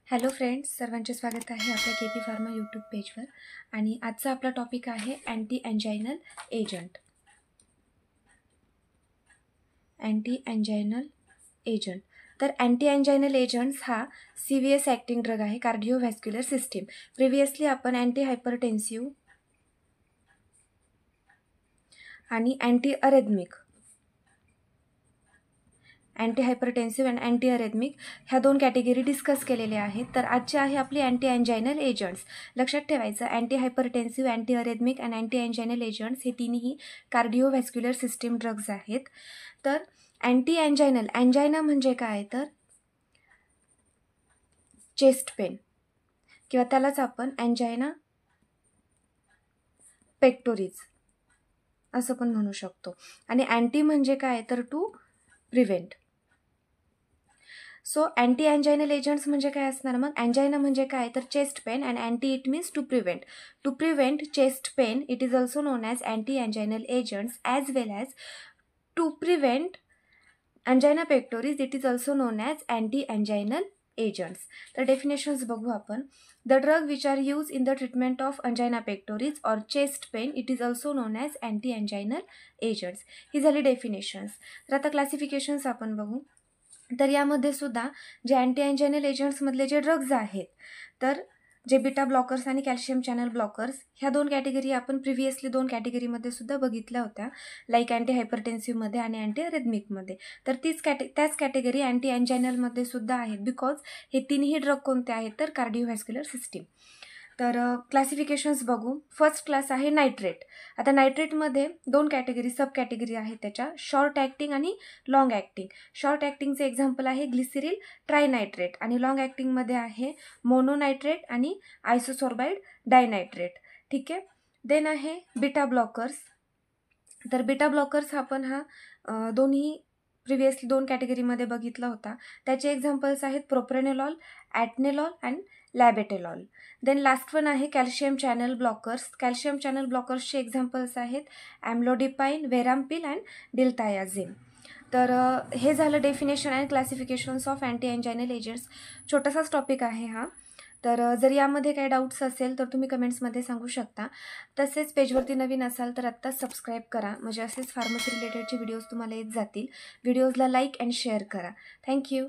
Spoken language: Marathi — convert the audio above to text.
हॅलो फ्रेंड्स, सर्वांचे स्वागत आहे आपल्या केपी फार्मा यूट्यूब पेजवर. आणि आजचा आपला टॉपिक आहे anti anginal agent. Anti anginal agent. तर अँटी एंजाइनल एजंट्स हा CVS ॲक्टिंग ड्रग आहे कार्डिओव्हॅस्क्युलर सिस्टीम. प्रिव्हियसली आपण अँटी हायपरटेन्सिव्ह आणि anti arrhythmic anti hypertensive and anti arrhythmic ह्या दोन कॅटेगरी डिस्कस केलेल्या आहेत. तर आजची आहे आपली अँटी एंजाइनल एजंट्स. लक्षात ठेवायचं, anti hypertensive, anti arrhythmic and anti anginal agents हे तिन्ही कार्डिओव्हॅस्क्युलर सिस्टीम ड्रग्ज आहेत. तर अँटी एंजाइनल, एंजाइना म्हणजे काय तर चेस्ट पेन किंवा त्यालाच आपण एंजाइना पेक्टोरिस असं पण म्हणू शकतो. आणि अँटी म्हणजे काय तर to prevent. So anti anginal agents म्हणजे काय असणार मग? एंजाइना म्हणजे काय तर chest pain and anti it means to prevent. To prevent chest pain it is also known as anti anginal agents as well as to prevent angina pectoris it is also known as anti-anginal agents. तर डेफिनेशन्स बघू आपण. The drug which are use in the treatment of angina pectoris or chest pain it is also known as anti-anginal agents. ही झाली डेफिनेशन्स. तर आता क्लासिफिकेशन्स आपण बघू. तर यामध्ये सुद्धा जे अँटी एंजाइनल एजंट्समधले जे ड्रग्ज आहेत तर जे बीटा ब्लॉकर्स आणि कॅल्शियम चॅनल ब्लॉकर्स ह्या दोन कॅटेगरी आपण प्रिव्हियसली दोन कॅटेगरीमध्ये सुद्धा बघितल्या होत्या, लाईक अँटी हायपरटेन्सिव्हमध्ये आणि अँटी अरेथमिकमध्ये. तर त्याच कॅटेगरी अँटी एंजाइनलमध्ये सुद्धा आहेत, बिकॉज हे तिन्ही ड्रग कोणते आहेत तर कार्डिओव्हॅस्क्युलर सिस्टीम. तर क्लासिफिकेशन्स बघू. फर्स्ट क्लास आहे नायट्रेट. आता नायट्रेटमध्ये दोन कॅटेगरी सब कॅटेगरी आहेत त्याच्या, शॉर्ट ॲक्टिंग आणि लॉंग ॲक्टिंग. शॉर्ट ॲक्टिंगचे एक्झाम्पल आहे ग्लिसिरिल ट्रायनायट्रेट आणि लॉंग ॲक्टिंगमध्ये आहे मोनोनायट्रेट आणि आयसोसोर्बाइड डायनायट्रेट. ठीक आहे. देन आहे बीटा ब्लॉकर्स. तर बीटा ब्लॉकर्स आपण दोन्ही प्रिव्हियसली दोन कॅटेगरीमध्ये बघितला होता. त्याचे एक्झाम्पल्स आहेत propranolol, atenolol and labetalol. Then last one आहे calcium channel blockers. Calcium channel ब्लॉकर्सचे एक्झाम्पल्स आहेत ॲम्लोडिपाईन, वेराम्पिल अँड डिल्टायाझिम. तर हे झालं definition and classifications of anti anginal agents. छोटासाच टॉपिक आहे हा. तर जर यामध्ये काही डाऊट्स असेल तर तुम्ही कमेंट्समध्ये सांगू शकता. तसेच पेजवरती नवीन असाल तर आत्ताच सबस्क्राईब करा, म्हणजे असेच फार्मसी रिलेटेडचे व्हिडिओज तुम्हाला येत जातील. व्हिडिओजला लाईक अँड शेअर करा. थँक्यू.